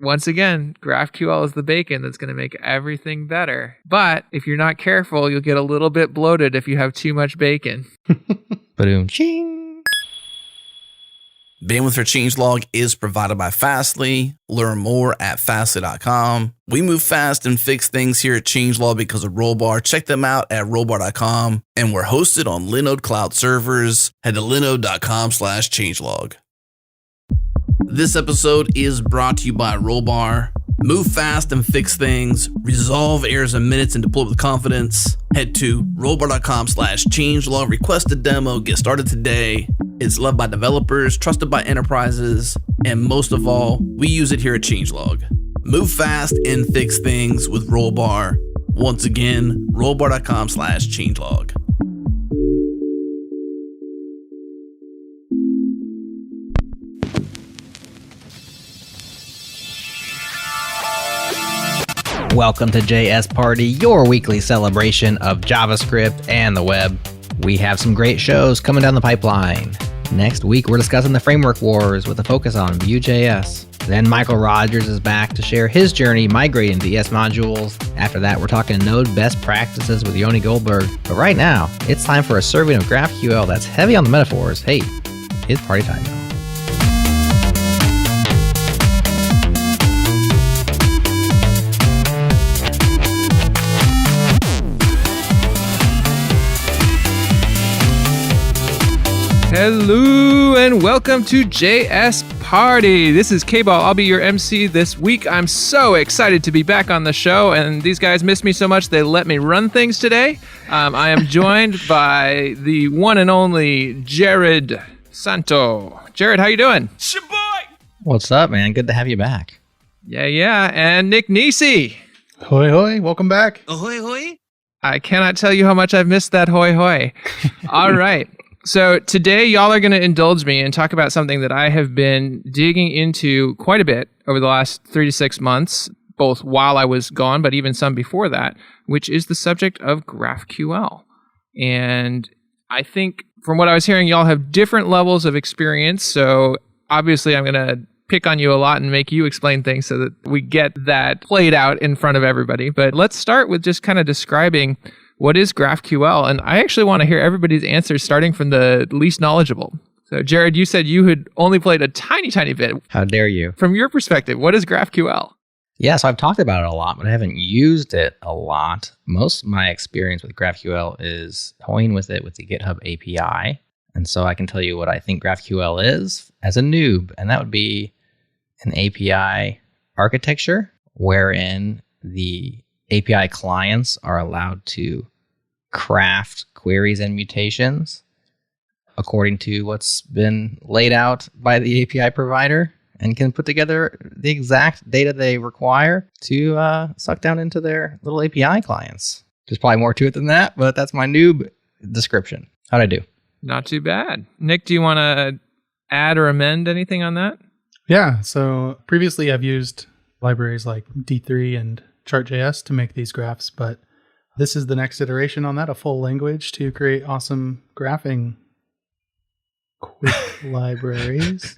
once again, GraphQL is the bacon that's going to make everything better. But if you're not careful, you'll get a little bit bloated if you have too much bacon. Boom, ching. Bandwidth for changelog is provided by Fastly. Learn more at fastly.com. We move fast and fix things here at changelog because of Rollbar. Check them out at rollbar.com. And we're hosted on Linode Cloud servers. Head to linode.com/changelog. This episode is brought to you by Rollbar. Move fast and fix things. Resolve errors in minutes and deploy with confidence. Head to rollbar.com/changelog. Request a demo. Get started today. It's loved by developers, trusted by enterprises, and most of all, we use it here at changelog. Move fast and fix things with Rollbar. Once again, rollbar.com/changelog. Welcome to JS Party, your weekly celebration of JavaScript and the web. We have some great shows coming down the pipeline. Next week, we're discussing the framework wars with a focus on Vue.js. Then Michael Rogers is back to share his journey migrating to ES modules. After that, we're talking Node best practices with Yoni Goldberg. But right now, it's time for a serving of GraphQL that's heavy on the metaphors. Hey, it's party time now. Hello and welcome to JS Party. This is KBall. I'll be your MC this week. I'm so excited to be back on the show, and these guys missed me so much they let me run things today. I am joined by the one and only Jerod Santo. Jerod, how you doing? Shaboy! What's up, man? Good to have you back. Yeah. And Nick Nisi. Hoi hoi, welcome back. Ahoy hoy. I cannot tell you how much I've missed that hoi hoi. All right. So today, y'all are going to indulge me and talk about something that I have been digging into quite a bit over the last 3 to 6 months, both while I was gone, but even some before that, which is the subject of GraphQL. And I think from what I was hearing, y'all have different levels of experience. So obviously, I'm going to pick on you a lot and make you explain things so that we get that played out in front of everybody. But let's start with just kind of describing what is GraphQL? And I actually want to hear everybody's answers starting from the least knowledgeable. So, Jerod, you said you had only played a tiny bit. How dare you? From your perspective, what is GraphQL? Yeah, so I've talked about it a lot, but I haven't used it a lot. Most of my experience with GraphQL is toying with it with the GitHub API. And so I can tell you what I think GraphQL is as a noob. And that would be an API architecture wherein the API clients are allowed to craft queries and mutations according to what's been laid out by the API provider and can put together the exact data they require to suck down into their little API clients. There's probably more to it than that, but that's my noob description. How'd I do? Not too bad. Nick, do you want to add or amend anything on that? Yeah, so previously I've used libraries like D3 and Chart.js to make these graphs, but this is the next iteration on that, a full language to create awesome graphing quick libraries.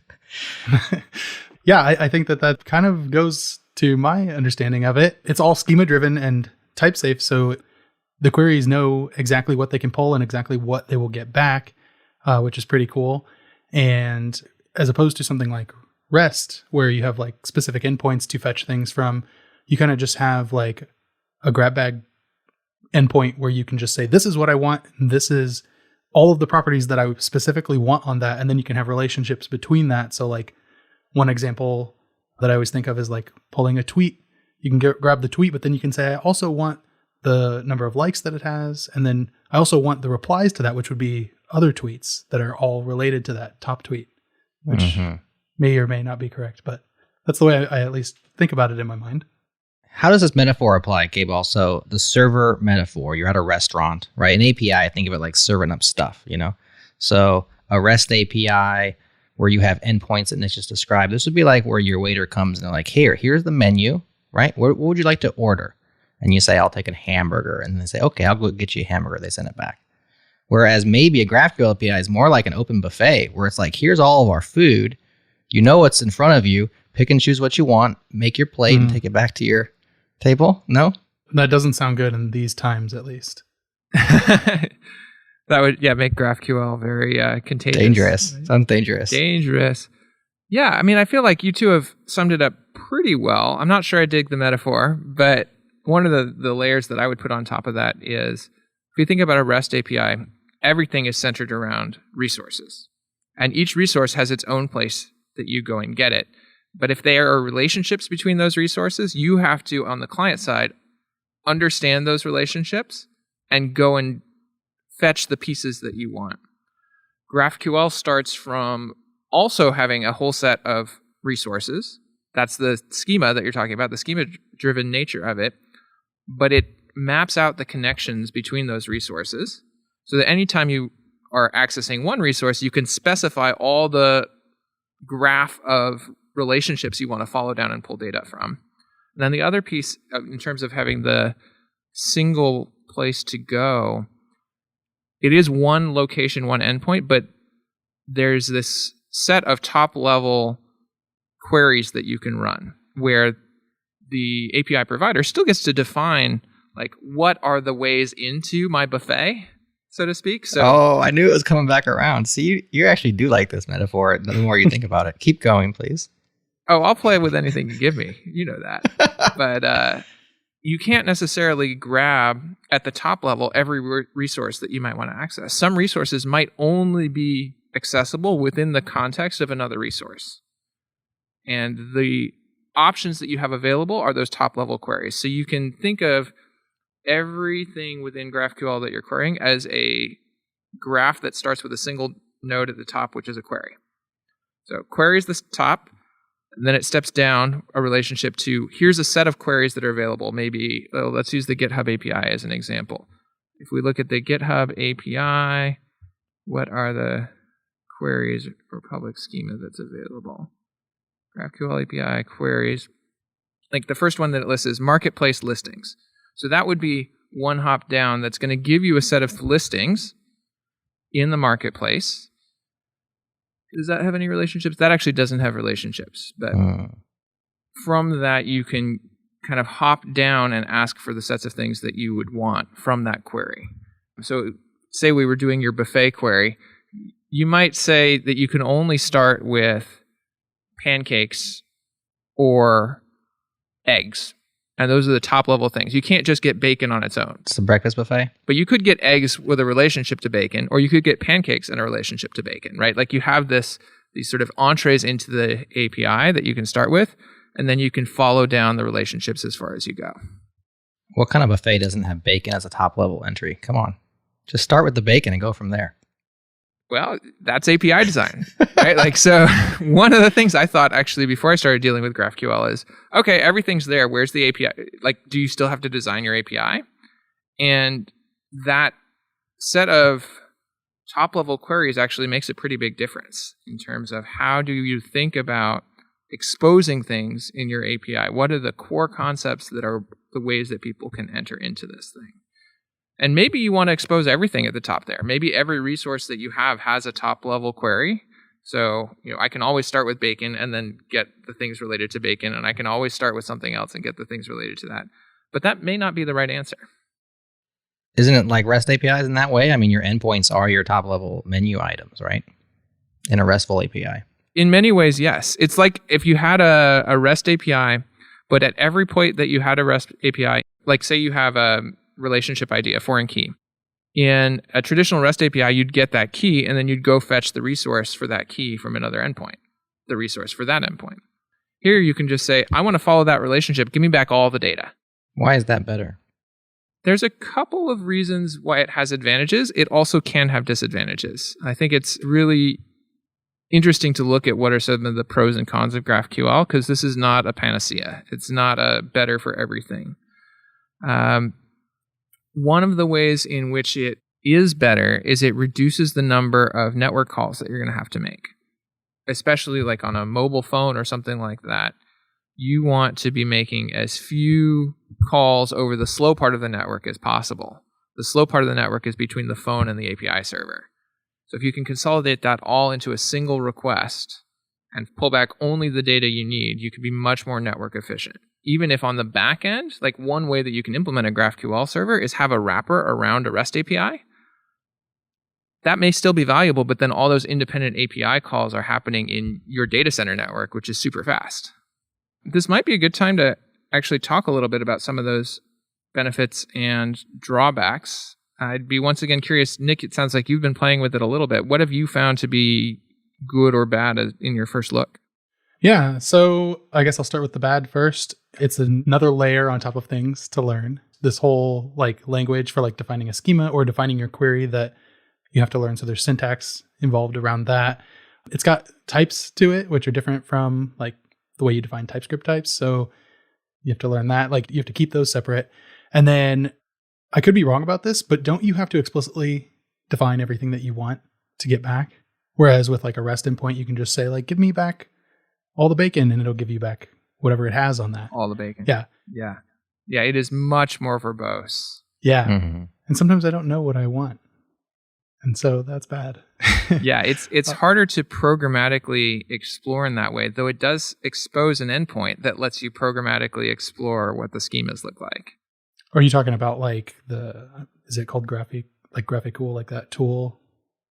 Yeah, I think that kind of goes to my understanding of it. It's all schema-driven and type-safe, so the queries know exactly what they can pull and exactly what they will get back, which is pretty cool. And as opposed to something like REST, where you have like specific endpoints to fetch things from, you kind of just have like a grab bag endpoint where you can just say, this is what I want. And this is all of the properties that I specifically want on that. And then you can have relationships between that. So like one example that I always think of is like pulling a tweet. You can grab the tweet, but then you can say, I also want the number of likes that it has. And then I also want the replies to that, which would be other tweets that are all related to that top tweet, which may or may not be correct, but that's the way I at least think about it in my mind. How does this metaphor apply, KBall? So the server metaphor, you're at a restaurant, right? An API, I think of it like serving up stuff, you know? So a REST API where you have endpoints that Nick just described. This would be like where your waiter comes and they're like, here's the menu, right? What would you like to order? And you say, I'll take a hamburger. And they say, okay, I'll go get you a hamburger. They send it back. Whereas maybe a GraphQL API is more like an open buffet where it's like, here's all of our food. You know what's in front of you. pick and choose what you want, make your plate, and take it back to your table? No? That doesn't sound good in these times, at least. That would, make GraphQL very contagious. Dangerous. Sounds dangerous. Dangerous. Yeah, I mean, I feel like you two have summed it up pretty well. I'm not sure I dig the metaphor, but one of the layers that I would put on top of that is, if you think about a REST API, everything is centered around resources. And each resource has its own place that you go and get it. But if there are relationships between those resources, you have to, on the client side, understand those relationships and go and fetch the pieces that you want. GraphQL starts from also having a whole set of resources. That's the schema that you're talking about, the schema-driven nature of it. But it maps out the connections between those resources so that anytime you are accessing one resource, you can specify all the graph of relationships you want to follow down and pull data from. And then the other piece, in terms of having the single place to go, it is one location, one endpoint, but there's this set of top-level queries that you can run where the API provider still gets to define, like, what are the ways into my buffet, so to speak. So, I knew it was coming back around. See, you actually do like this metaphor the more you think about it. Keep going, please. Oh, I'll play with anything you give me. You know that. But you can't necessarily grab at the top level every resource that you might want to access. Some resources might only be accessible within the context of another resource. And the options that you have available are those top level queries. So you can think of everything within GraphQL that you're querying as a graph that starts with a single node at the top, which is a query. So query is the top. Then it steps down a relationship to, here's a set of queries that are available. Maybe, let's use the GitHub API as an example. If we look at the GitHub API, what are the queries or public schema that's available? GraphQL API queries. Like the first one that it lists is marketplace listings. So that would be one hop down that's going to give you a set of listings in the marketplace. Does that have any relationships? That actually doesn't have relationships. But from that, you can kind of hop down and ask for the sets of things that you would want from that query. So say we were doing your buffet query. You might say that you can only start with pancakes or eggs. And those are the top level things. You can't just get bacon on its own. It's a breakfast buffet. But you could get eggs with a relationship to bacon, or you could get pancakes and a relationship to bacon, right? Like you have these sort of entrees into the API that you can start with, and then you can follow down the relationships as far as you go. What kind of buffet doesn't have bacon as a top level entry? Come on. Just start with the bacon and go from there. Well, that's API design, right? Like, so one of the things I thought actually before I started dealing with GraphQL is, okay, everything's there. Where's the API? Like, do you still have to design your API? And that set of top level queries actually makes a pretty big difference in terms of how do you think about exposing things in your API? What are the core concepts that are the ways that people can enter into this thing? And maybe you want to expose everything at the top there. Maybe every resource that you have has a top-level query. So, I can always start with bacon and then get the things related to bacon, and I can always start with something else and get the things related to that. But that may not be the right answer. Isn't it like REST APIs in that way? I mean, your endpoints are your top-level menu items, right? In a RESTful API. In many ways, yes. It's like if you had a REST API, but at every point that you had a REST API, like say you have a relationship ID, a foreign key. In a traditional REST API, you'd get that key, and then you'd go fetch the resource for that key from another endpoint, the resource for that endpoint. Here, you can just say, I want to follow that relationship. Give me back all the data. Why is that better? There's a couple of reasons why it has advantages. It also can have disadvantages. I think it's really interesting to look at what are some of the pros and cons of GraphQL, because this is not a panacea. It's not a better for everything. One of the ways in which it is better is it reduces the number of network calls that you're going to have to make, especially like on a mobile phone or something like that. You want to be making as few calls over the slow part of the network as possible. The slow part of the network is between the phone and the API server. So if you can consolidate that all into a single request, and pull back only the data you need, you can be much more network efficient. Even if on the back end, like one way that you can implement a GraphQL server is have a wrapper around a REST API. That may still be valuable, but then all those independent API calls are happening in your data center network, which is super fast. This might be a good time to actually talk a little bit about some of those benefits and drawbacks. I'd be once again curious, Nick, it sounds like you've been playing with it a little bit. What have you found to be good or bad in your first look? Yeah, so I guess I'll start with the bad first. It's another layer on top of things to learn. This whole like language for like defining a schema or defining your query that you have to learn. So there's syntax involved around that. It's got types to it, which are different from like the way you define TypeScript types. So you have to learn that. Like you have to keep those separate. And then I could be wrong about this, but don't you have to explicitly define everything that you want to get back? Whereas with like a REST endpoint, you can just say like, give me back all the bacon, and it'll give you back whatever it has on that. All the bacon. Yeah. Yeah. Yeah, it is much more verbose. Yeah. Mm-hmm. And sometimes I don't know what I want. And so that's bad. Yeah, it's harder to programmatically explore in that way, though it does expose an endpoint that lets you programmatically explore what the schemas look like. Are you talking about like is it called GraphQL, like that tool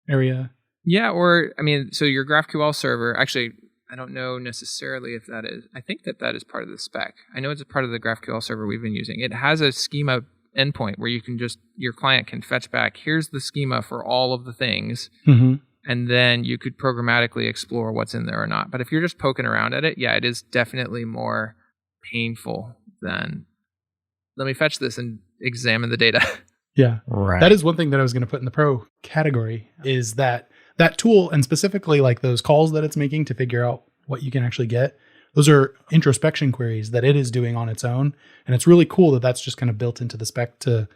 area? Yeah, or, I mean, so your GraphQL server, actually, I don't know necessarily if that is, I think that is part of the spec. I know it's a part of the GraphQL server we've been using. It has a schema endpoint where you can your client can fetch back, here's the schema for all of the things, and then you could programmatically explore what's in there or not. But if you're just poking around at it, yeah, it is definitely more painful than, let me fetch this and examine the data. Yeah. Right. That is one thing that I was going to put in the pro category, is that tool, and specifically like those calls that it's making to figure out what you can actually get. Those are introspection queries that it is doing on its own. And it's really cool that that's just kind of built into the spec to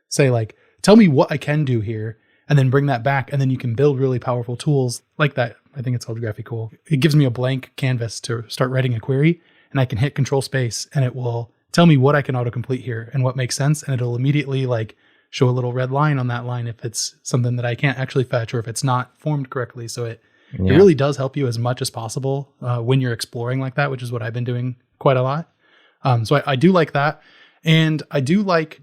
say like, tell me what I can do here, and then bring that back. And then you can build really powerful tools like that. I think it's called GraphQL. It gives me a blank canvas to start writing a query, and I can hit control space and it will tell me what I can autocomplete here and what makes sense. And it'll immediately like show a little red line on that line if it's something that I can't actually fetch or if it's not formed correctly. So it really does help you as much as possible when you're exploring like that, which is what I've been doing quite a lot. So I do like that. And I do like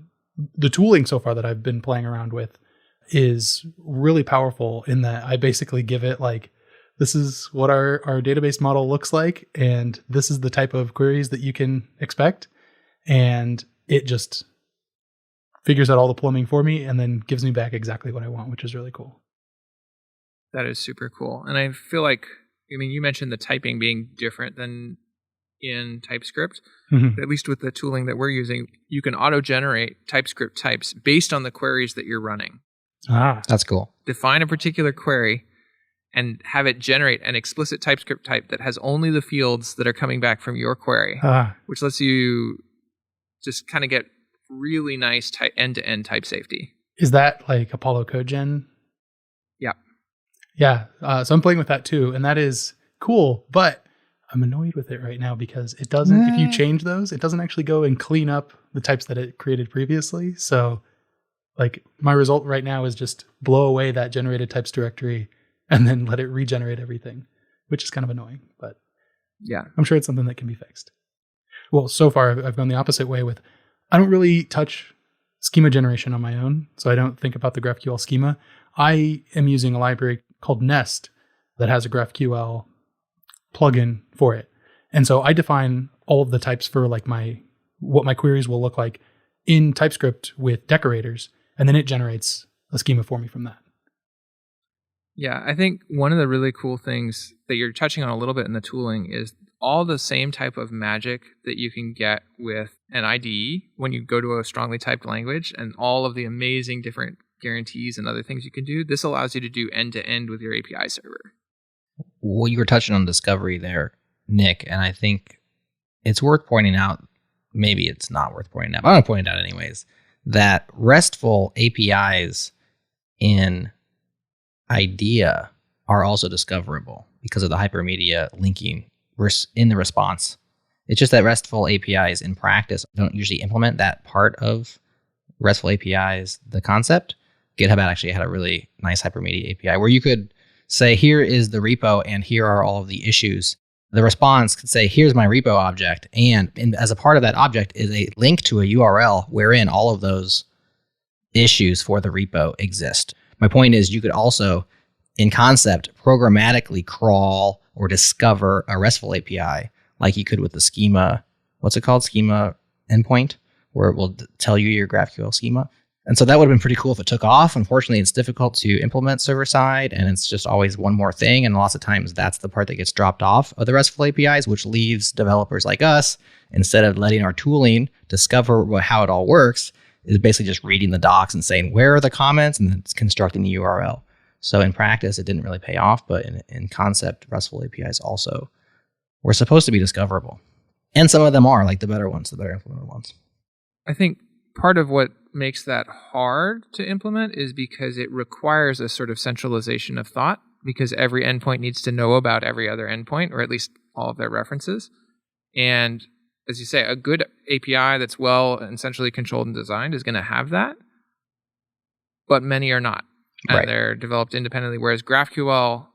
the tooling so far that I've been playing around with is really powerful in that I basically give it like, this is what our database model looks like, and this is the type of queries that you can expect. And it just figures out all the plumbing for me and then gives me back exactly what I want, which is really cool. That is super cool. And I feel like, I mean, you mentioned the typing being different than in TypeScript. But at least with the tooling that we're using, you can auto-generate TypeScript types based on the queries that you're running. That's cool. Define a particular query and have it generate an explicit TypeScript type that has only the fields that are coming back from your query, which lets you just kind of get really nice end-to-end type safety. Is that like Apollo CodeGen? Yeah. Yeah. So I'm playing with that too, and that is cool, but I'm annoyed with it right now because it doesn't, if you change those, it doesn't actually go and clean up the types that it created previously. So like my result right now is just blow away that generated types directory and then let it regenerate everything, which is kind of annoying, but yeah, I'm sure it's something that can be fixed. Well, so far I've gone the opposite way with, I don't really touch schema generation on my own, so I don't think about the GraphQL schema. I am using a library called Nest that has a GraphQL plugin for it. And so I define all of the types for like what my queries will look like in TypeScript with decorators, and then it generates a schema for me from that. Yeah, I think one of the really cool things that you're touching on a little bit in the tooling is all the same type of magic that you can get with an IDE when you go to a strongly typed language, and all of the amazing different guarantees and other things you can do. This allows you to do end-to-end with your API server. Well, you were touching on discovery there, Nick, and I think it's worth pointing out, maybe it's not worth pointing out, but I'm going to point it out anyways, that RESTful APIs in IDEA are also discoverable because of the hypermedia linking in the response. It's just that RESTful APIs in practice don't usually implement that part of RESTful APIs, the concept. GitHub actually had a really nice hypermedia API where you could say, here is the repo and here are all of the issues. The response could say, here's my repo object. And as a part of that object is a link to a URL wherein all of those issues for the repo exist. My point is you could also, in concept, programmatically crawl or discover a RESTful API like you could with the schema. What's it called? Schema endpoint, where it will tell you your GraphQL schema. And so that would have been pretty cool if it took off. Unfortunately, it's difficult to implement server side, and it's just always one more thing. And lots of times that's the part that gets dropped off of the RESTful APIs, which leaves developers like us, instead of letting our tooling discover how it all works, is basically just reading the docs and saying, where are the comments? And then it's constructing the URL. So in practice, it didn't really pay off, but in concept, RESTful APIs also were supposed to be discoverable. And some of them are, like the better ones, the better implemented ones. I think part of what makes that hard to implement is because it requires a sort of centralization of thought, because every endpoint needs to know about every other endpoint, or at least all of their references. And as you say, a good API that's well and centrally controlled and designed is going to have that, but many are not. And Right. they're developed independently, whereas GraphQL,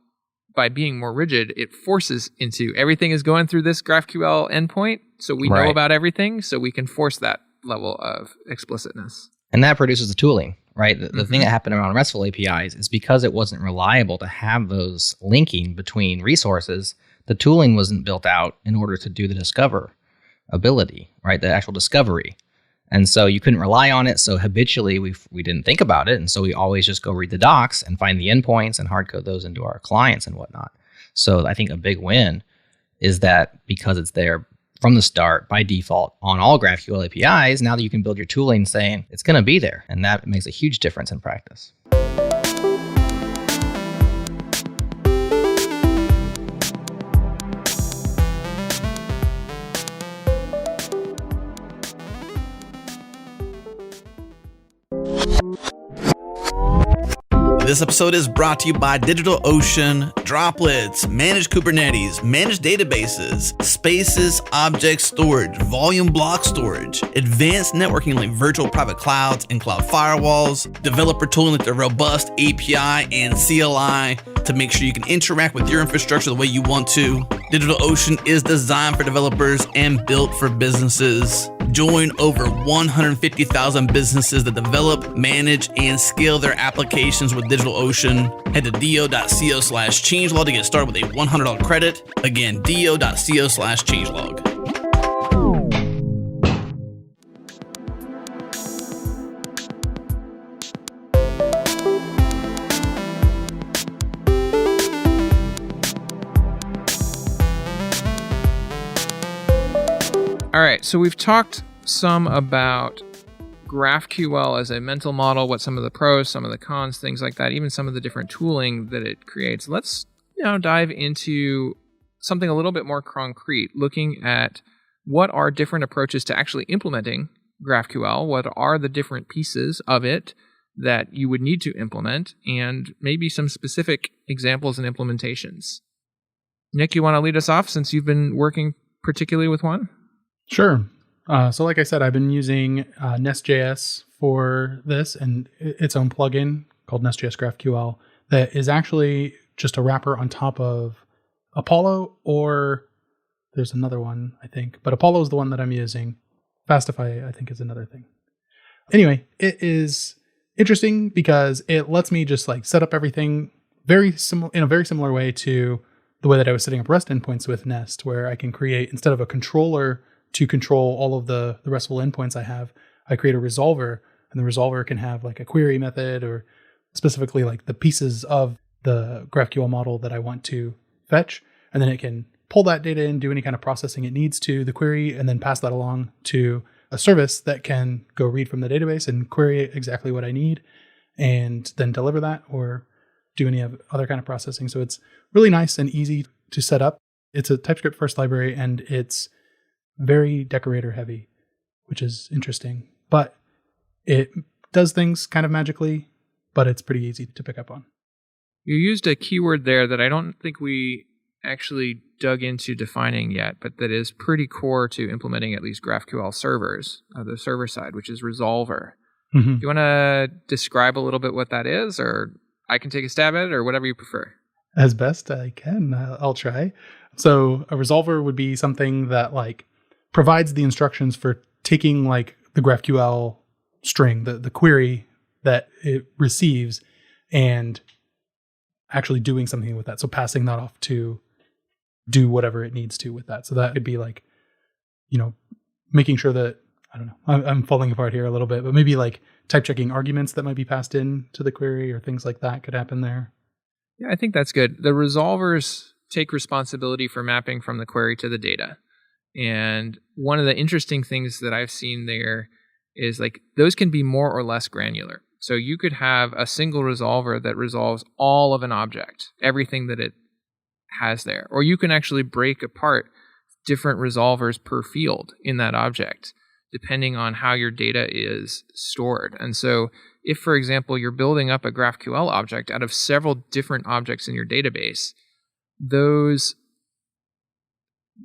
by being more rigid, it forces into everything is going through this GraphQL endpoint, so we know Right. about everything, so we can force that level of explicitness. And that produces the tooling, right? The thing that happened around RESTful APIs is because it wasn't reliable to have those linking between resources, the tooling wasn't built out in order to do the discoverability, right? The actual discovery. And so you couldn't rely on it. So habitually, we didn't think about it. And so we always just go read the docs and find the endpoints and hard code those into our clients and whatnot. So I think a big win is that because it's there from the start by default on all GraphQL APIs, now that you can build your tooling saying it's going to be there. And that makes a huge difference in practice. This episode is brought to you by DigitalOcean, Droplets, Managed Kubernetes, Managed Databases, Spaces, Object Storage, Volume Block Storage, Advanced Networking like Virtual Private Clouds and Cloud Firewalls, developer tooling like the robust API and CLI to make sure you can interact with your infrastructure the way you want to. DigitalOcean is designed for developers and built for businesses. Join over 150,000 businesses that develop, manage, and scale their applications with DigitalOcean. Head to do.co/changelog to get started with a $100 credit. Again, do.co/changelog. All right, so we've talked some about GraphQL as a mental model, what some of the pros, some of the cons, things like that, even some of the different tooling that it creates. Let's dive into something a little bit more concrete, looking at what are different approaches to actually implementing GraphQL, what are the different pieces of it that you would need to implement, and maybe some specific examples and implementations. Nick, you want to lead us off since you've been working particularly with one? Sure. So like I said, I've been using Nest.js for this and its own plugin called Nest.js GraphQL that is actually just a wrapper on top of Apollo, or there's another one, I think. But Apollo is the one that I'm using. Fastify, I think, is another thing. Anyway, it is interesting because it lets me just like set up everything in a very similar way to the way that I was setting up REST endpoints with Nest, where I can create, instead of a controller to control all of the RESTful endpoints I have, I create a resolver, and the resolver can have like a query method or specifically like the pieces of the GraphQL model that I want to fetch. And then it can pull that data in, do any kind of processing it needs to the query, and then pass that along to a service that can go read from the database and query exactly what I need and then deliver that or do any other kind of processing. So it's really nice and easy to set up. It's a TypeScript first library and it's very decorator heavy, which is interesting, but it does things kind of magically, but it's pretty easy to pick up on. You used a keyword there that I don't think we actually dug into defining yet, but that is pretty core to implementing at least GraphQL servers, the server side, which is resolver. Mm-hmm. Do you want to describe a little bit what that is, or I can take a stab at it, or whatever you prefer? As best I can. I'll try. So a resolver would be something that like provides the instructions for taking like the GraphQL string, the query that it receives, and actually doing something with that. So passing that off to do whatever it needs to with that. So that could be like, making sure that, I don't know, I'm falling apart here a little bit, but maybe like type checking arguments that might be passed in to the query or things like that could happen there. Yeah, I think that's good. The resolvers take responsibility for mapping from the query to the data. And one of the interesting things that I've seen there is like those can be more or less granular. So you could have a single resolver that resolves all of an object, everything that it has there. Or you can actually break apart different resolvers per field in that object, depending on how your data is stored. And so if, for example, you're building up a GraphQL object out of several different objects in your database, those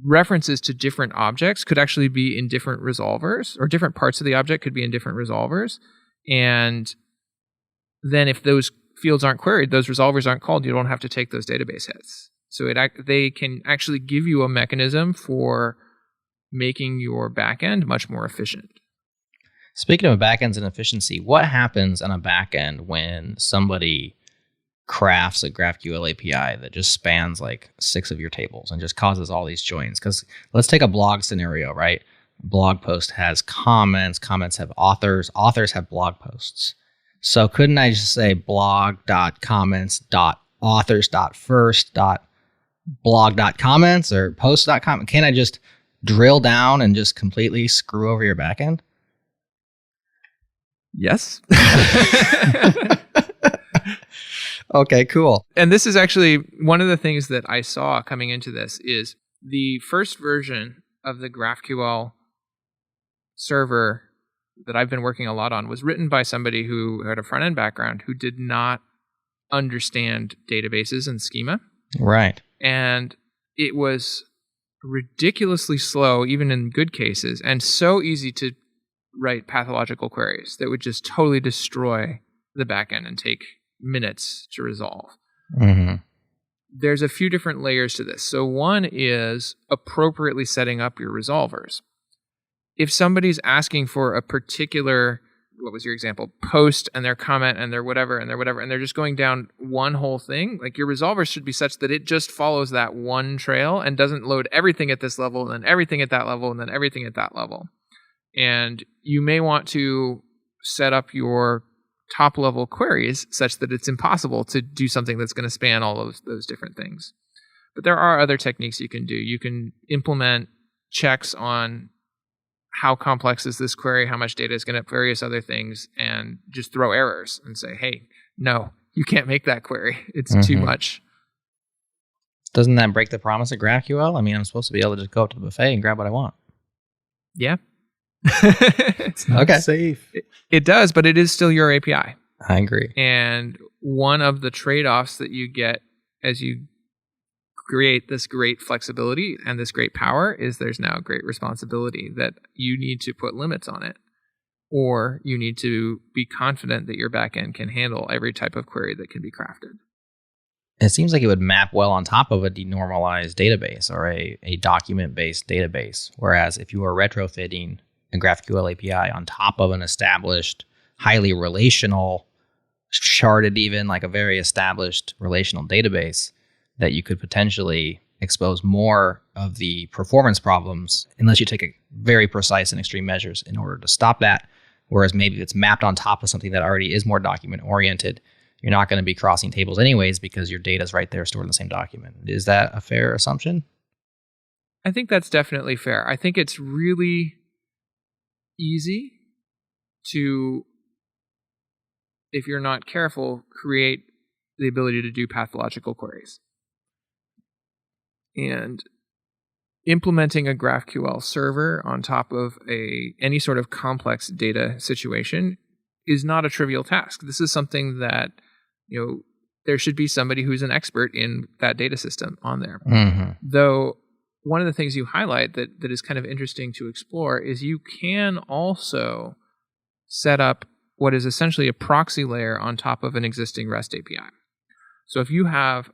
references to different objects could actually be in different resolvers, or different parts of the object could be in different resolvers. And then if those fields aren't queried, those resolvers aren't called, you don't have to take those database hits. So they can actually give you a mechanism for making your backend much more efficient. Speaking of backends and efficiency, what happens on a backend when somebody crafts a GraphQL API that just spans like 6 of your tables and just causes all these joins? Because let's take a blog scenario, right? Blog post has comments, comments have authors, authors have blog posts. So couldn't I just say blog.comments.authors.first.blog.comments or post.comment? Can't I just drill down and just completely screw over your backend? Yes. Okay, cool. And this is actually one of the things that I saw coming into this is the first version of the GraphQL server that I've been working a lot on was written by somebody who had a front-end background who did not understand databases and schema. Right. And it was ridiculously slow, even in good cases, and so easy to write pathological queries that would just totally destroy the backend and take minutes to resolve. Mm-hmm. There's a few different layers to this. So one is appropriately setting up your resolvers. If somebody's asking for a particular, what was your example, post and their comment and their whatever, and they're just going down one whole thing, like your resolver should be such that it just follows that one trail and doesn't load everything at this level and then everything at that level and then everything at that level. And you may want to set up your top level queries such that it's impossible to do something that's going to span all of those different things. But there are other techniques you can do. You can implement checks on how complex is this query, how much data is going to various other things, and just throw errors and say, hey, no, you can't make that query. It's too much. Doesn't that break the promise of GraphQL? I mean, I'm supposed to be able to just go up to the buffet and grab what I want. Yeah. It's not safe. It does, but it is still your API. I agree. And one of the trade-offs that you get as you create this great flexibility and this great power is there's now great responsibility that you need to put limits on it, or you need to be confident that your backend can handle every type of query that can be crafted. It seems like it would map well on top of a denormalized database or a document-based database. Whereas if you are retrofitting a GraphQL API on top of an established, highly relational, sharded even, like a very established relational database, that you could potentially expose more of the performance problems unless you take a very precise and extreme measures in order to stop that. Whereas maybe if it's mapped on top of something that already is more document-oriented, you're not going to be crossing tables anyways because your data is right there stored in the same document. Is that a fair assumption? I think that's definitely fair. I think it's really easy to, if you're not careful, create the ability to do pathological queries. And implementing a GraphQL server on top of any sort of complex data situation is not a trivial task. This is something that, there should be somebody who's an expert in that data system on there. Mm-hmm. Though one of the things you highlight that is kind of interesting to explore is you can also set up what is essentially a proxy layer on top of an existing REST API. So if you have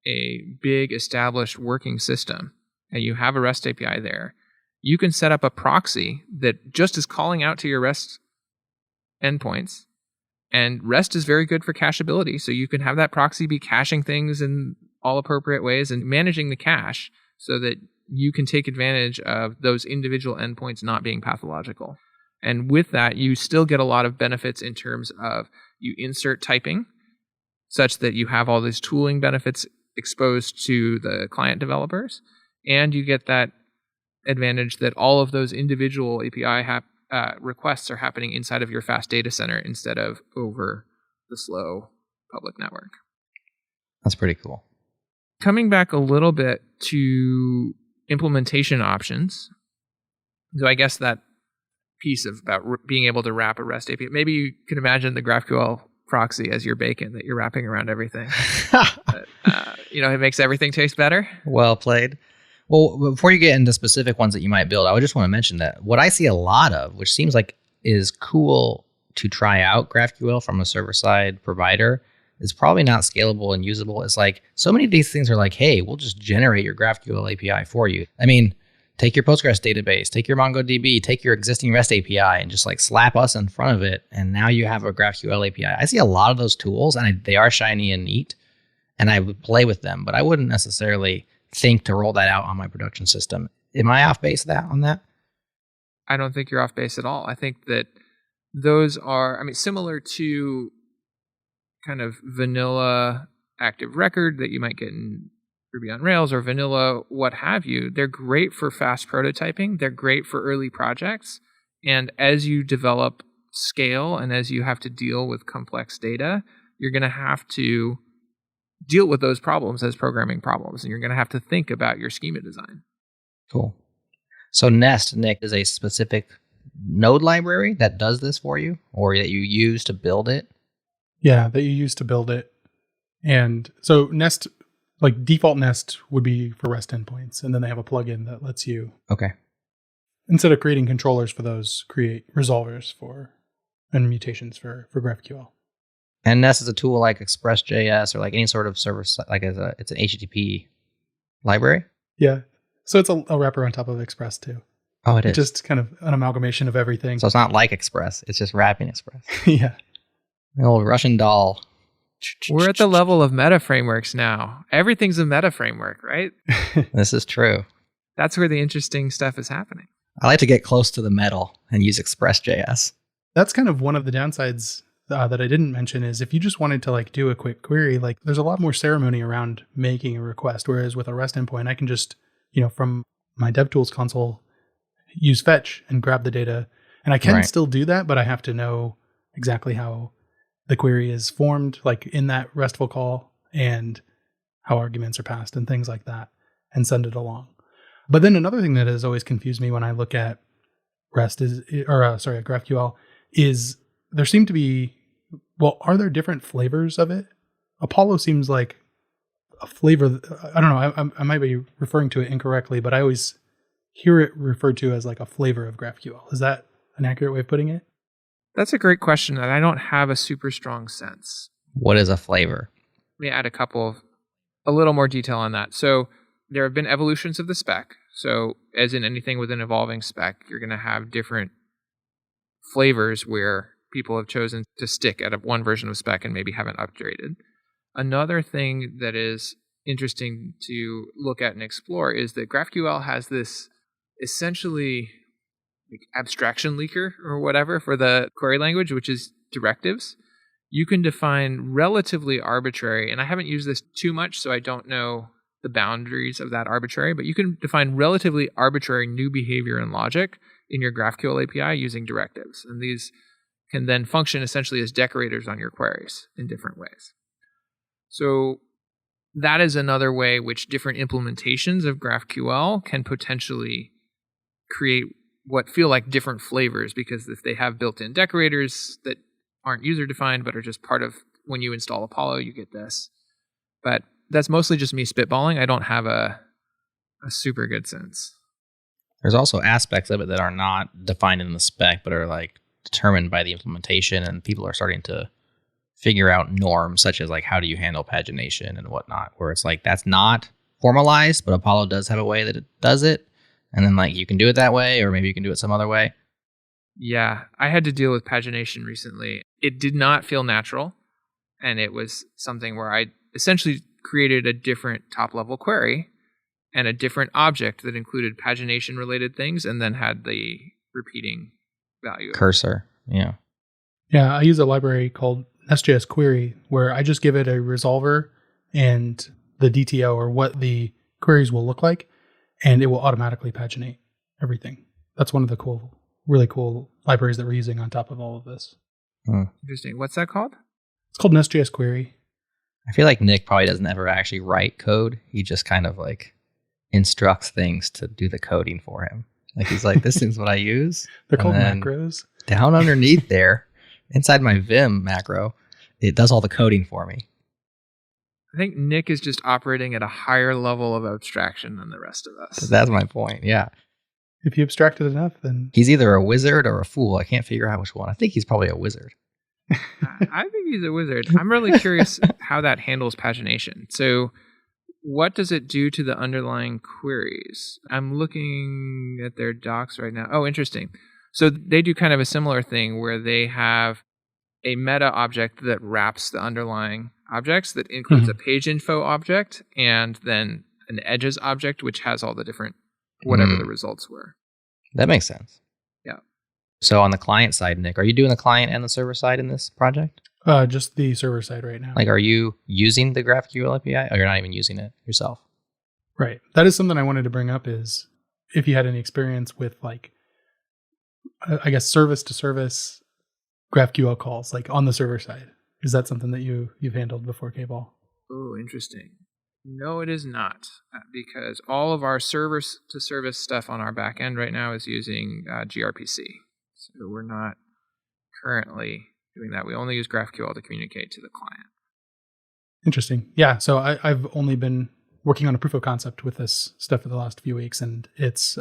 a big established working system and you have a REST API there, you can set up a proxy that just is calling out to your REST endpoints. And REST is very good for cacheability. So you can have that proxy be caching things in all appropriate ways and managing the cache so that you can take advantage of those individual endpoints not being pathological. And with that, you still get a lot of benefits in terms of you insert typing such that you have all these tooling benefits exposed to the client developers. And you get that advantage that all of those individual API requests are happening inside of your fast data center instead of over the slow public network. That's pretty cool. Coming back a little bit to implementation options. So I guess that piece of about being able to wrap a REST API, maybe you can imagine the GraphQL proxy as your bacon that you're wrapping around everything. But, it makes everything taste better. Well played. Well, before you get into specific ones that you might build, I would just want to mention that what I see a lot of, which seems like is cool to try out GraphQL from a server-side provider, is probably not scalable and usable. It's like so many of these things are like, hey, we'll just generate your GraphQL API for you. I mean, take your Postgres database, take your MongoDB, take your existing REST API and just like slap us in front of it. And now you have a GraphQL API. I see a lot of those tools and they are shiny and neat and I would play with them, but I wouldn't necessarily think to roll that out on my production system. Am I off base on that? I don't think you're off base at all. I think that those are, similar to kind of vanilla active record that you might get in Ruby on Rails or vanilla what have you. They're great for fast prototyping. They're great for early projects. And as you develop scale and as you have to deal with complex data, you're going to have to deal with those problems as programming problems. And you're going to have to think about your schema design. Cool. So Nest, Nick, is a specific node library that does this for you or that you use to build it? Yeah, that you use to build it. And so Nest, like default Nest would be for REST endpoints. And then they have a plugin that lets you, okay, instead of creating controllers for those, create resolvers and mutations for GraphQL. And Nest is a tool like Express.js or like any sort of server, like it's an HTTP library? Yeah. So it's a wrapper on top of Express too. Oh, it is. It's just kind of an amalgamation of everything. So it's not like Express. It's just wrapping Express. Yeah. The old Russian doll. We're at the level of meta frameworks now. Everything's a meta framework, right? This is true. That's where the interesting stuff is happening. I like to get close to the metal and use Express.js. That's kind of one of the downsides that I didn't mention is if you just wanted to like do a quick query, like there's a lot more ceremony around making a request. Whereas with a REST endpoint, I can just, from my DevTools console, use fetch and grab the data. And I can still do that, but I have to know exactly how the query is formed, like in that RESTful call and how arguments are passed and things like that and send it along. But then another thing that has always confused me when I look at GraphQL is there seem to be, are there different flavors of it? Apollo seems like a flavor. I don't know. I might be referring to it incorrectly, but I always hear it referred to as like a flavor of GraphQL. Is that an accurate way of putting it? That's a great question, and I don't have a super strong sense. What is a flavor? Let me add a little more detail on that. So there have been evolutions of the spec. So as in anything with an evolving spec, you're going to have different flavors where people have chosen to stick at one version of spec and maybe haven't upgraded. Another thing that is interesting to look at and explore is that GraphQL has this essentially abstraction leaker or whatever for the query language, which is directives. You can define relatively arbitrary, and I haven't used this too much, so I don't know the boundaries of that arbitrary, but you can define relatively arbitrary new behavior and logic in your GraphQL API using directives. And these can then function essentially as decorators on your queries in different ways. So that is another way which different implementations of GraphQL can potentially create what feel like different flavors, because if they have built-in decorators that aren't user-defined but are just part of when you install Apollo, you get this. But that's mostly just me spitballing. I don't have a super good sense. There's also aspects of it that are not defined in the spec but are like determined by the implementation, and people are starting to figure out norms such as like how do you handle pagination and whatnot, where it's like that's not formalized, but Apollo does have a way that it does it. And then like you can do it that way, or maybe you can do it some other way. Yeah, I had to deal with pagination recently. It did not feel natural. And it was something where I essentially created a different top-level query and a different object that included pagination-related things and then had the repeating value. Cursor, yeah. Yeah, I use a library called Nest.js Query where I just give it a resolver and the DTO or what the queries will look like, and it will automatically paginate everything. That's one of the really cool libraries that we're using on top of all of this. Interesting. What's that called? It's called Nest.js Query. I feel like Nick probably doesn't ever actually write code. He just kind of like instructs things to do the coding for him. Like he's like, this is what I use. They're called macros. Down underneath there, inside my Vim macro, it does all the coding for me. I think Nick is just operating at a higher level of abstraction than the rest of us. That's my point, yeah. If you abstract it enough, then... He's either a wizard or a fool. I can't figure out which one. I think he's probably a wizard. I think he's a wizard. I'm really curious how that handles pagination. So what does it do to the underlying queries? I'm looking at their docs right now. Oh, interesting. So they do kind of a similar thing where they have a meta object that wraps the underlying objects that includes a page info object and then an edges object, which has all the different whatever the results were. That makes sense. Yeah. So on the client side, Nick, are you doing the client and the server side in this project? Just the server side right now. Like, are you using the GraphQL API or you're not even using it yourself? Right. That is something I wanted to bring up is if you had any experience with like, I guess, service to service GraphQL calls, like on the server side. Is that something that you've handled before, KBall? Oh, interesting. No, it is not, because all of our service to service stuff on our back end right now is using gRPC. So we're not currently doing that. We only use GraphQL to communicate to the client. Interesting. Yeah. So I've only been working on a proof of concept with this stuff for the last few weeks, and it's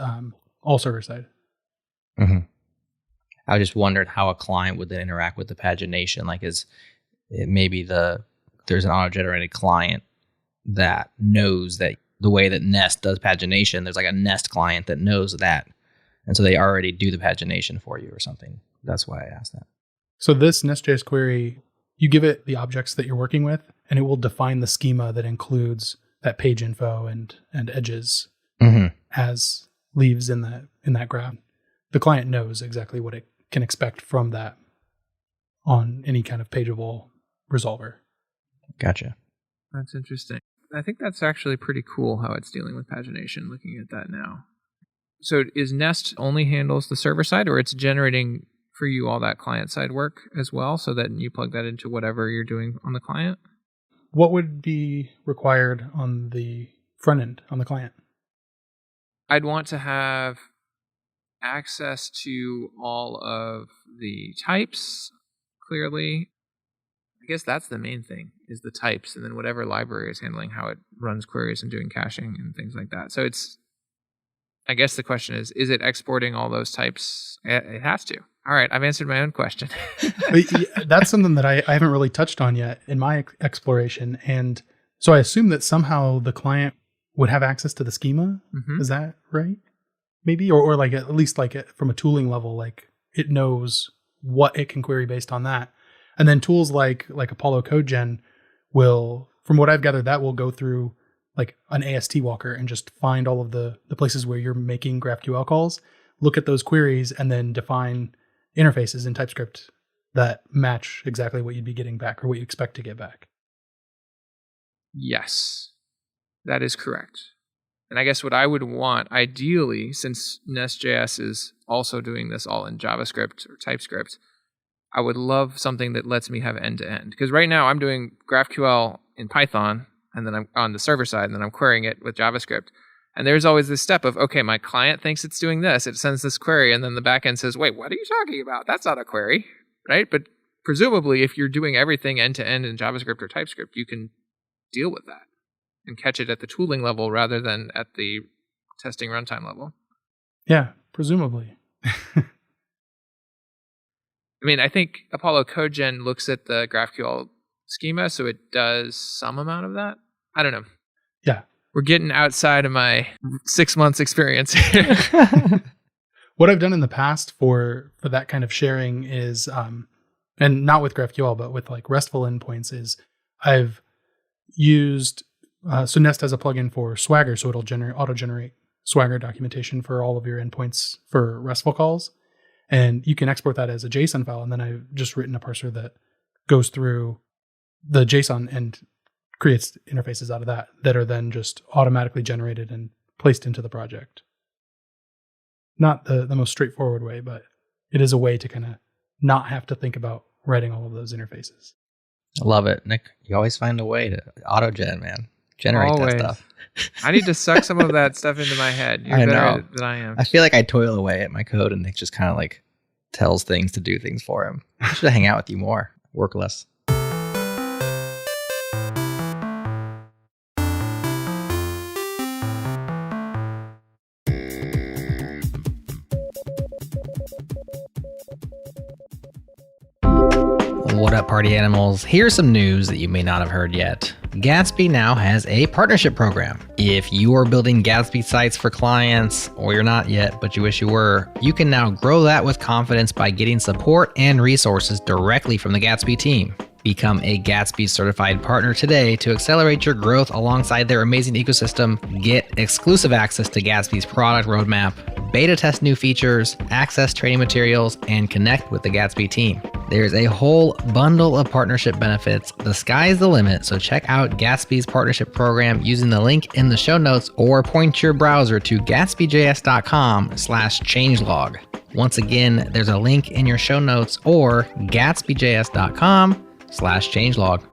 all server side. Mm-hmm. I just wondered how a client would then interact with the pagination. Like, is it maybe there's an auto-generated client that knows that the way that Nest does pagination, there's like a Nest client that knows that. And so they already do the pagination for you or something. That's why I asked that. So this Nest.js query, you give it the objects that you're working with, and it will define the schema that includes that page info and edges as leaves in that graph. The client knows exactly what it can expect from that on any kind of pageable resolver. Gotcha. That's interesting. I think that's actually pretty cool how it's dealing with pagination, looking at that now. So is Nest only handles the server side, or it's generating for you all that client side work as well, so that you plug that into whatever you're doing on the client? What would be required on the front end, on the client? I'd want to have access to all of the types, clearly. I guess that's the main thing, is the types, and then whatever library is handling how it runs queries and doing caching and things like that. So I guess the question is it exporting all those types? It has to. All right, I've answered my own question. That's something that I haven't really touched on yet in my exploration. And so I assume that somehow the client would have access to the schema. Mm-hmm. Is that right? Maybe, or like at least like from a tooling level, like it knows what it can query based on that. And then tools like Apollo CodeGen will, from what I've gathered, that will go through like an AST walker and just find all of the places where you're making GraphQL calls, look at those queries, and then define interfaces in TypeScript that match exactly what you'd be getting back or what you expect to get back. Yes, that is correct. And I guess what I would want, ideally, since Nest.js is also doing this all in JavaScript or TypeScript, I would love something that lets me have end-to-end. Because right now I'm doing GraphQL in Python, and then I'm on the server side, and then I'm querying it with JavaScript. And there's always this step of, okay, my client thinks it's doing this. It sends this query, and then the backend says, wait, what are you talking about? That's not a query, right? But presumably, if you're doing everything end-to-end in JavaScript or TypeScript, you can deal with that and catch it at the tooling level rather than at the testing runtime level. Yeah, presumably. I mean, I think Apollo CodeGen looks at the GraphQL schema, so it does some amount of that. I don't know. Yeah. We're getting outside of my 6 months experience here. What I've done in the past for that kind of sharing is, and not with GraphQL, but with like RESTful endpoints, is I've used, so Nest has a plugin for Swagger, so it'll auto-generate Swagger documentation for all of your endpoints for RESTful calls. And you can export that as a JSON file. And then I've just written a parser that goes through the JSON and creates interfaces out of that are then just automatically generated and placed into the project. Not the most straightforward way, but it is a way to kind of not have to think about writing all of those interfaces. I love it. Nick, you always find a way to auto-gen, man. Generate that stuff. I need to suck some of that stuff into my head. You're better than I am. I feel like I toil away at my code and Nick just kind of like tells things to do things for him. I should hang out with you more. Work less. What up, party animals? Here's some news that you may not have heard yet. Gatsby now has a partnership program. If you are building Gatsby sites for clients, or you're not yet, but you wish you were, you can now grow that with confidence by getting support and resources directly from the Gatsby team. Become a Gatsby certified partner today to accelerate your growth alongside their amazing ecosystem. Get exclusive access to Gatsby's product roadmap, beta test new features, access training materials, and connect with the Gatsby team. There's a whole bundle of partnership benefits. The sky's the limit, so check out Gatsby's partnership program using the link in the show notes or point your browser to gatsbyjs.com/changelog. Once again, there's a link in your show notes or gatsbyjs.com/changelog.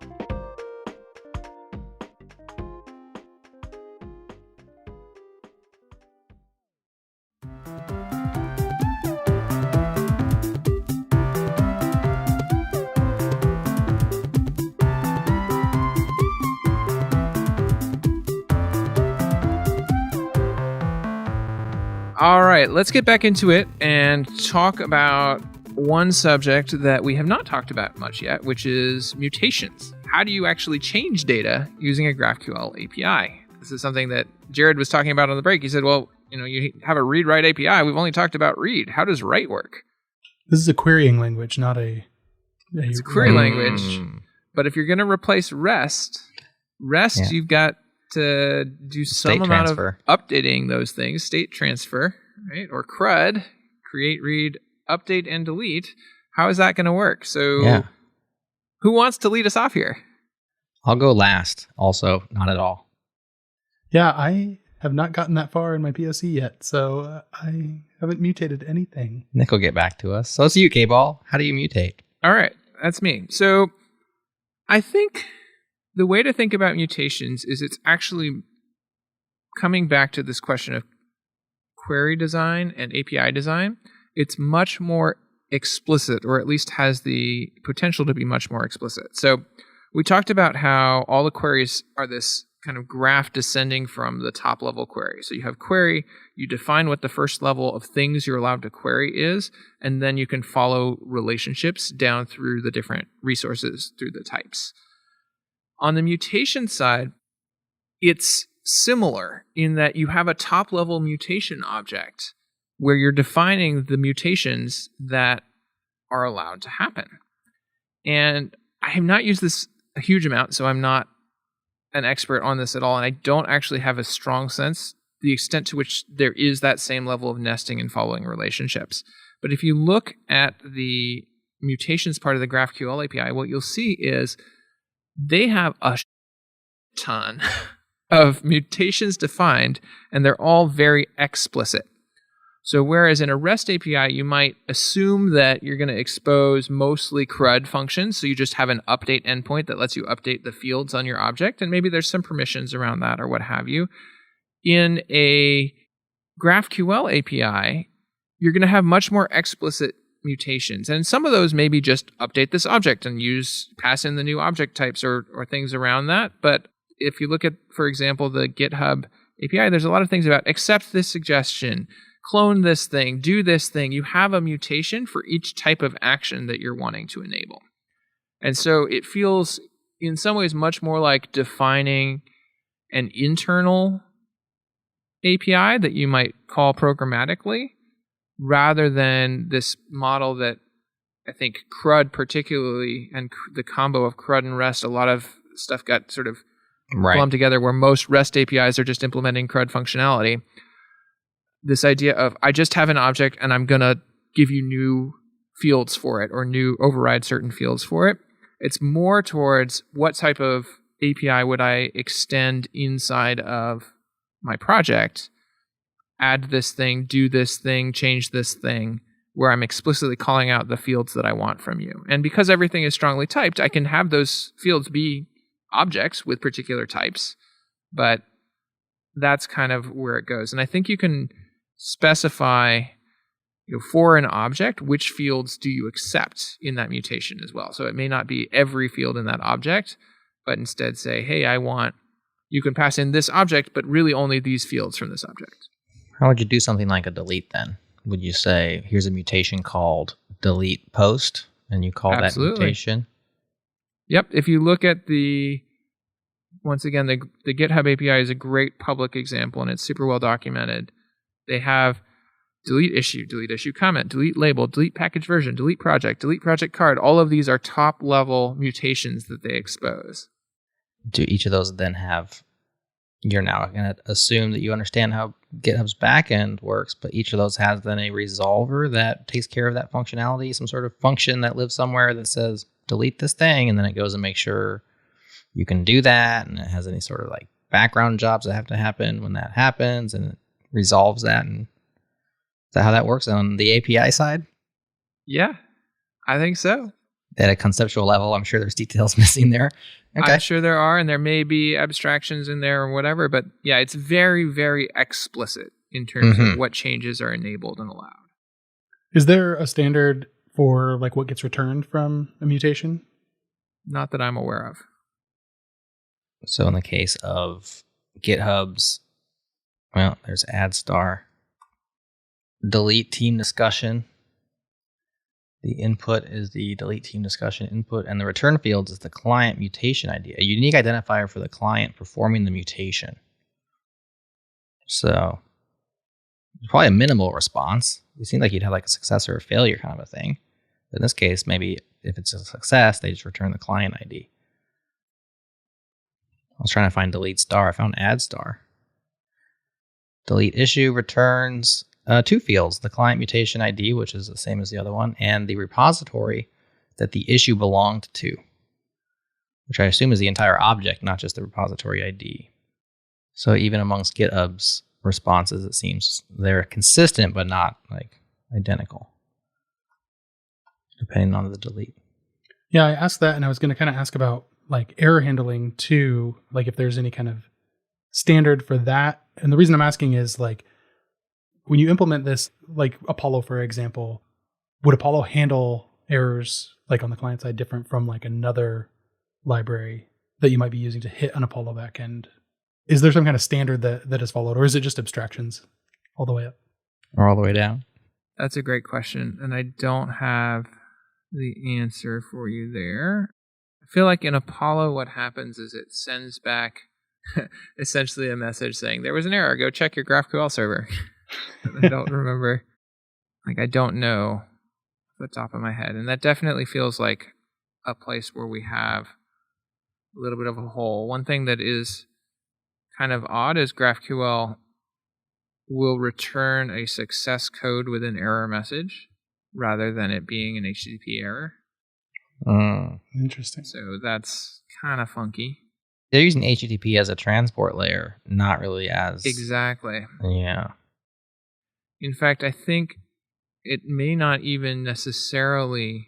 All right, let's get back into it and talk about one subject that we have not talked about much yet, which is mutations. How do you actually change data using a GraphQL API? This is something that Jerod was talking about on the break. He said, well, you have a read-write API. We've only talked about read. How does write work? This is a querying language, not it's a query language. But if you're going to replace REST, you've got to do some amount of updating those things, state transfer, right? Or CRUD, create, read, update, and delete. How is that going to work? So who wants to lead us off here? I'll go last. Also, not at all. Yeah, I have not gotten that far in my POC yet, so I haven't mutated anything. Nick will get back to us. So it's you, KBall. How do you mutate? All right, that's me. So I think the way to think about mutations is it's actually coming back to this question of query design and API design. It's much more explicit, or at least has the potential to be much more explicit. So we talked about how all the queries are this kind of graph descending from the top level query. So you have query, you define what the first level of things you're allowed to query is, and then you can follow relationships down through the different resources through the types. On the mutation side, it's similar in that you have a top-level mutation object where you're defining the mutations that are allowed to happen. And I have not used this a huge amount, so I'm not an expert on this at all, and I don't actually have a strong sense the extent to which there is that same level of nesting and following relationships. But if you look at the mutations part of the GraphQL API, what you'll see is they have a ton of mutations defined, and they're all very explicit. So whereas in a REST API, you might assume that you're going to expose mostly CRUD functions, so you just have an update endpoint that lets you update the fields on your object, and maybe there's some permissions around that or what have you. In a GraphQL API, you're going to have much more explicit mutations. And some of those maybe just update this object and pass in the new object types or things around that. But if you look at, for example, the GitHub API, there's a lot of things about accept this suggestion, clone this thing, do this thing. You have a mutation for each type of action that you're wanting to enable. And so it feels in some ways much more like defining an internal API that you might call programmatically, rather than this model that I think CRUD particularly, and the combo of CRUD and REST, a lot of stuff got sort of lumped together where most REST APIs are just implementing CRUD functionality. This idea of I just have an object and I'm going to give you new fields for it or new override certain fields for it. It's more towards what type of API would I extend inside of my project, add this thing, do this thing, change this thing, where I'm explicitly calling out the fields that I want from you. And because everything is strongly typed, I can have those fields be objects with particular types, but that's kind of where it goes. And I think you can specify for an object, which fields do you accept in that mutation as well. So it may not be every field in that object, but instead say, hey, you can pass in this object, but really only these fields from this object. How would you do something like a delete then? Would you say, here's a mutation called delete post, and you call that mutation? Yep. If you look at once again, the GitHub API is a great public example, and it's super well documented. They have delete issue comment, delete label, delete package version, delete project card. All of these are top level mutations that they expose. Do each of those then have, you're now going to assume that you understand how GitHub's backend works, but each of those has then a resolver that takes care of that functionality, some sort of function that lives somewhere that says delete this thing, and then it goes and makes sure you can do that, and it has any sort of like background jobs that have to happen when that happens, and it resolves that. And is that how that works on the API side? Yeah, I think so. At a conceptual level, I'm sure there's details missing there. Okay. I'm sure there are, and there may be abstractions in there or whatever, but yeah, it's very, very explicit in terms of what changes are enabled and allowed. Is there a standard for like what gets returned from a mutation? Not that I'm aware of. So in the case of GitHub's, well, there's add star, delete team discussion. The input is the delete team discussion input, and the return fields is the client mutation ID, a unique identifier for the client performing the mutation. So it's probably a minimal response. It seems like you'd have like a success or a failure kind of a thing. But in this case, maybe if it's a success, they just return the client ID. I was trying to find delete star. I found add star. Delete issue returns two fields, the client mutation ID, which is the same as the other one, and the repository that the issue belonged to, which I assume is the entire object, not just the repository ID. So even amongst GitHub's responses, it seems they're consistent, but not like identical, depending on the delete. Yeah, I asked that, and I was going to kind of ask about like error handling too, like if there's any kind of standard for that. And the reason I'm asking is like, when you implement this, like Apollo, for example, would Apollo handle errors like on the client side different from like another library that you might be using to hit an Apollo backend? Is there some kind of standard that is followed, or is it just abstractions all the way up? Or all the way down? That's a great question, and I don't have the answer for you there. I feel like in Apollo, what happens is it sends back essentially a message saying, there was an error, go check your GraphQL server. I don't remember. I don't know off the top of my head. And that definitely feels like a place where we have a little bit of a hole. One thing that is kind of odd is GraphQL will return a success code with an error message rather than it being an HTTP error. Interesting. So that's kind of funky. They're using HTTP as a transport layer, not really as... Exactly. Yeah. In fact, I think it may not even necessarily...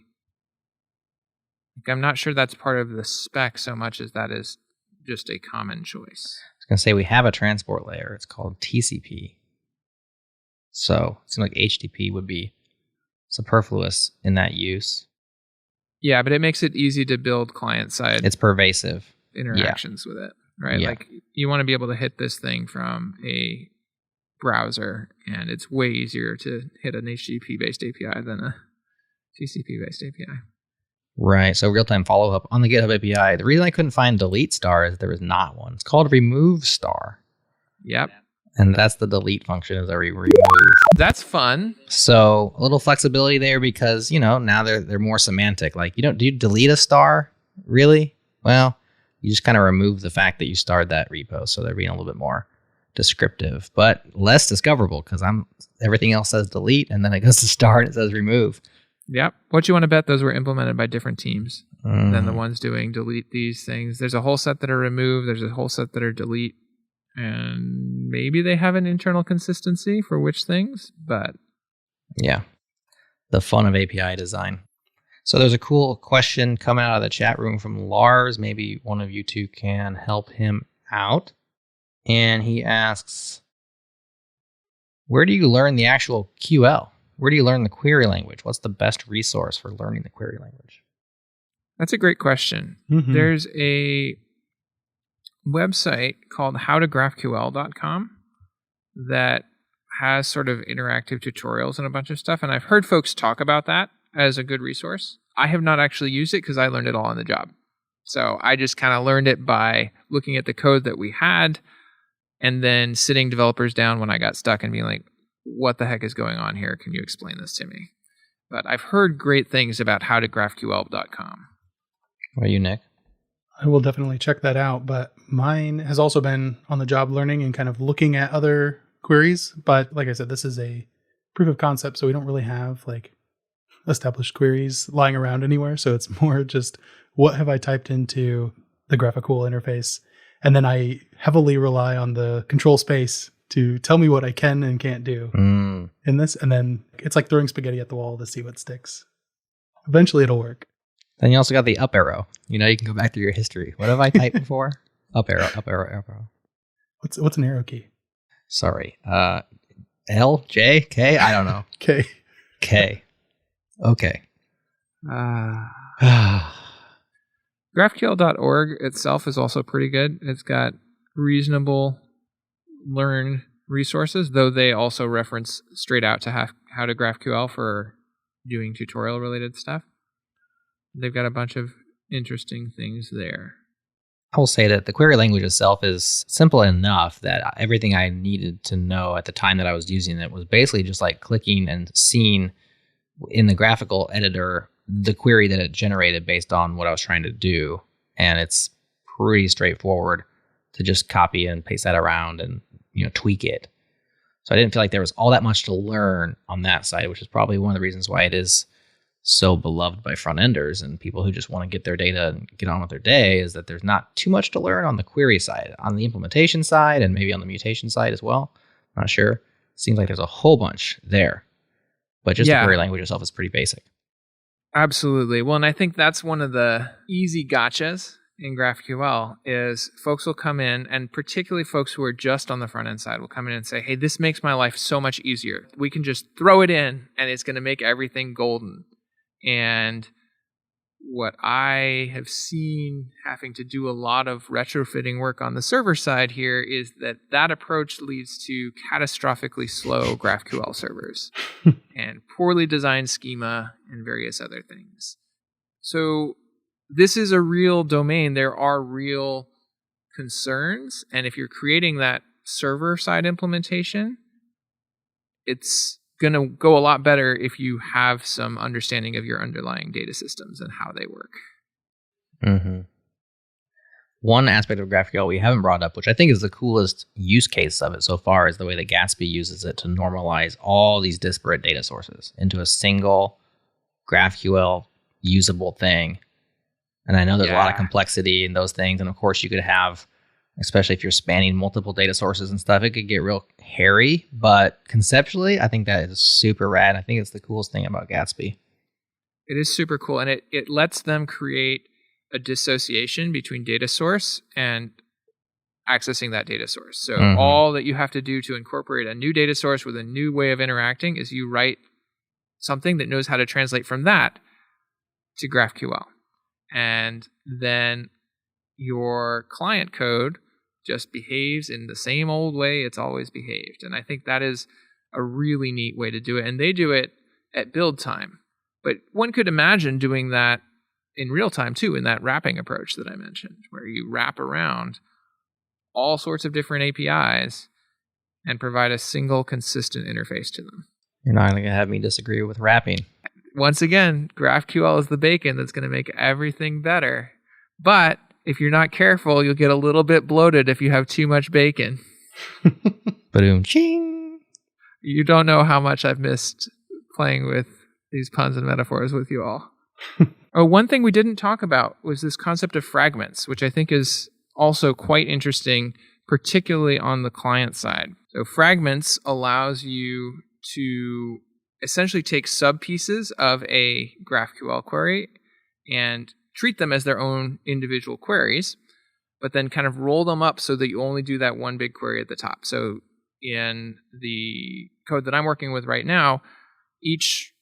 I'm not sure that's part of the spec so much as that is just a common choice. I was going to say, we have a transport layer. It's called TCP. So it seems like HTTP would be superfluous in that use. Yeah, but it makes it easy to build client-side... It's pervasive. ...interactions with it, right? Yeah. Like, you want to be able to hit this thing from a browser, and it's way easier to hit an HTTP-based API than a TCP-based API. Right. So real-time follow-up on the GitHub API. The reason I couldn't find delete star is there was not one. It's called remove star. Yep. And that's the delete function is a remove. That's fun. So a little flexibility there because, now they're more semantic. Like, do you delete a star? Really? Well, you just kind of remove the fact that you starred that repo. So they're being a little bit more descriptive, but less discoverable because everything else says delete and then it goes to star and it says remove. Yep. What you want to bet those were implemented by different teams than the ones doing delete these things. There's a whole set that are remove. There's a whole set that are delete. And maybe they have an internal consistency for which things, but... Yeah. The fun of API design. So there's a cool question coming out of the chat room from Lars. Maybe one of you two can help him out. And he asks, where do you learn the actual QL? Where do you learn the query language? What's the best resource for learning the query language? That's a great question. Mm-hmm. There's a website called howtographql.com that has sort of interactive tutorials and a bunch of stuff. And I've heard folks talk about that as a good resource. I have not actually used it because I learned it all on the job. So I just kind of learned it by looking at the code that we had and then sitting developers down when I got stuck and being like, what the heck is going on here? Can you explain this to me? But I've heard great things about howtographql.com. What are you, Nick? I will definitely check that out, but mine has also been on the job learning and kind of looking at other queries. But like I said, this is a proof of concept, so we don't really have like established queries lying around anywhere. So it's more just what have I typed into the GraphQL interface? And then I heavily rely on the control space to tell me what I can and can't do in this. And then it's like throwing spaghetti at the wall to see what sticks. Eventually it'll work. Then you also got the up arrow. You can go back through your history. What have I typed before? Up arrow, up arrow, up arrow. What's an arrow key? Sorry. L, J, K? I don't know. K. K. Okay. GraphQL.org itself is also pretty good. It's got reasonable learn resources, though they also reference straight out to how to GraphQL for doing tutorial related stuff. They've got a bunch of interesting things there. I will say that the query language itself is simple enough that everything I needed to know at the time that I was using it was basically just like clicking and seeing in the graphical editor the query that it generated based on what I was trying to do. And it's pretty straightforward to just copy and paste that around and tweak it. So I didn't feel like there was all that much to learn on that side, which is probably one of the reasons why it is so beloved by front enders and people who just want to get their data and get on with their day, is that there's not too much to learn on the query side. On the implementation side and maybe on the mutation side as well. Not sure. Seems like there's a whole bunch there. But just the query language itself is pretty basic. Absolutely. Well, and I think that's one of the easy gotchas in GraphQL is folks will come in, and particularly folks who are just on the front end side will come in and say, hey, this makes my life so much easier. We can just throw it in and it's going to make everything golden. And what I have seen having to do a lot of retrofitting work on the server side here is that approach leads to catastrophically slow GraphQL servers and poorly designed schema and various other things. So this is a real domain. There are real concerns. And if you're creating that server side implementation, it's going to go a lot better if you have some understanding of your underlying data systems and how they work. Mm-hmm. One aspect of GraphQL we haven't brought up, which I think is the coolest use case of it so far, is the way that Gatsby uses it to normalize all these disparate data sources into a single GraphQL usable thing. And I know there's a lot of complexity in those things. And of course, you could have, especially if you're spanning multiple data sources and stuff, it could get real hairy. But conceptually, I think that is super rad. I think it's the coolest thing about Gatsby. It is super cool. And it lets them create a dissociation between data source and accessing that data source. So all that you have to do to incorporate a new data source with a new way of interacting is you write something that knows how to translate from that to GraphQL. And then your client code just behaves in the same old way it's always behaved. And I think that is a really neat way to do it. And they do it at build time. But one could imagine doing that in real time too, in that wrapping approach that I mentioned, where you wrap around all sorts of different APIs and provide a single consistent interface to them. You're not going to have me disagree with wrapping. Once again, GraphQL is the bacon that's going to make everything better. But if you're not careful, you'll get a little bit bloated if you have too much bacon. Boom, ching. You don't know how much I've missed playing with these puns and metaphors with you all. Oh, one thing we didn't talk about was this concept of fragments, which I think is also quite interesting, particularly on the client side. So fragments allows you to essentially take sub-pieces of a GraphQL query and treat them as their own individual queries, but then kind of roll them up so that you only do that one big query at the top. So in the code that I'm working with right now, each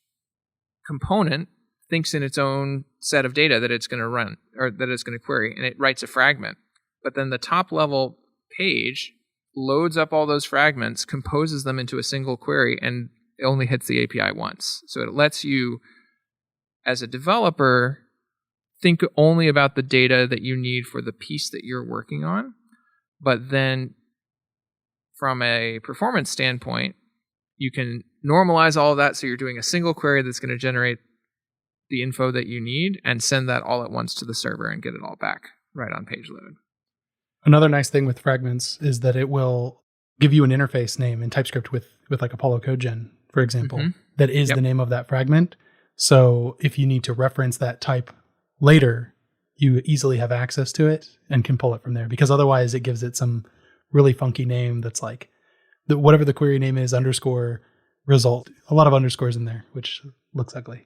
component thinks in its own set of data that it's going to run or that it's going to query, and it writes a fragment. But then the top level page loads up all those fragments, composes them into a single query, and it only hits the API once. So it lets you, as a developer, think only about the data that you need for the piece that you're working on. But then from a performance standpoint, you can normalize all of that so you're doing a single query that's going to generate the info that you need and send that all at once to the server and get it all back right on page load. Another nice thing with fragments is that it will give you an interface name in TypeScript with like Apollo CodeGen, for example, that is the name of that fragment. So if you need to reference that type later, you easily have access to it and can pull it from there, because otherwise it gives it some really funky name that's like whatever the query name is underscore result. A lot of underscores in there, which looks ugly.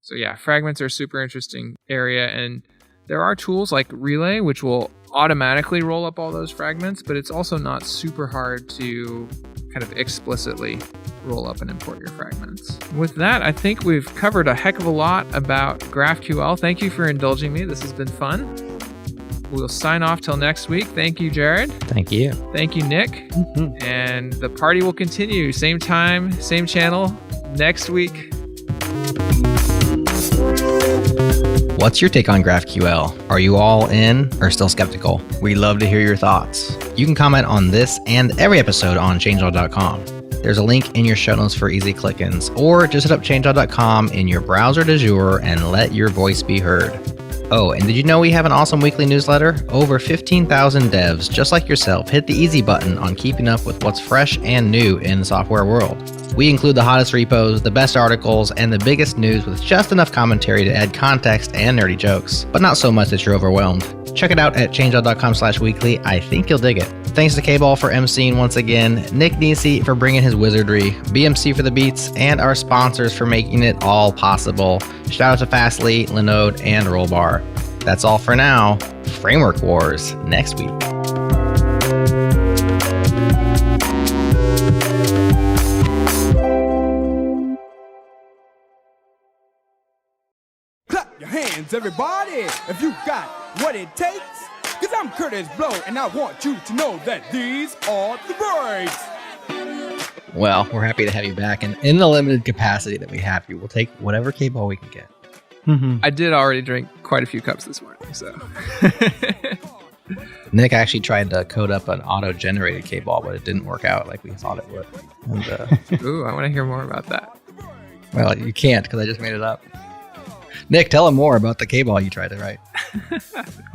So yeah, fragments are a super interesting area, and there are tools like Relay, which will automatically roll up all those fragments, but it's also not super hard to kind of explicitly roll up and import your fragments. With that, I think we've covered a heck of a lot about GraphQL. Thank you for indulging me. This has been fun. We'll sign off till next week. Thank you, Jerod. Thank you. Thank you, Nick. Mm-hmm. And the party will continue. Same time, same channel, next week. What's your take on GraphQL? Are you all in or still skeptical? We'd love to hear your thoughts. You can comment on this and every episode on changelog.com. There's a link in your show notes for easy click-ins, or just hit up changelog.com in your browser du jour and let your voice be heard. Oh, and did you know we have an awesome weekly newsletter? Over 15,000 devs just like yourself hit the easy button on keeping up with what's fresh and new in the software world. We include the hottest repos, the best articles, and the biggest news with just enough commentary to add context and nerdy jokes, but not so much that you're overwhelmed. Check it out at changelog.com/weekly. I think you'll dig it. Thanks to KBall for emceeing once again, Nick Nisi for bringing his wizardry, BMC for the beats, and our sponsors for making it all possible. Shout out to Fastly, Linode, and Rollbar. That's all for now. Framework Wars next week. Clap your hands, everybody, if you got what it takes. Cause I'm Curtis Blow, and I want you to know that these are the breaks. Well, we're happy to have you back, and in the limited capacity that we have you, we'll take whatever KBall we can get. Mm-hmm. I did already drink quite a few cups this morning, so. Nick actually tried to code up an auto-generated KBall, but it didn't work out like we thought it would. And, Ooh, I want to hear more about that. well, you can't because I just made it up. Nick, tell him more about the KBall you tried to write.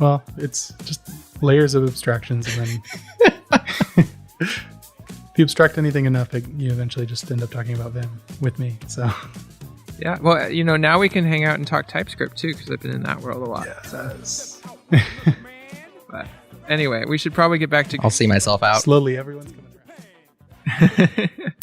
Well, it's just layers of abstractions, and then if you abstract anything enough, you eventually just end up talking about Vim with me. So Yeah, well, now we can hang out and talk TypeScript too, because I've been in that world a lot. yes. But anyway, we should probably get back to... I'll see myself out. Slowly, everyone's coming around.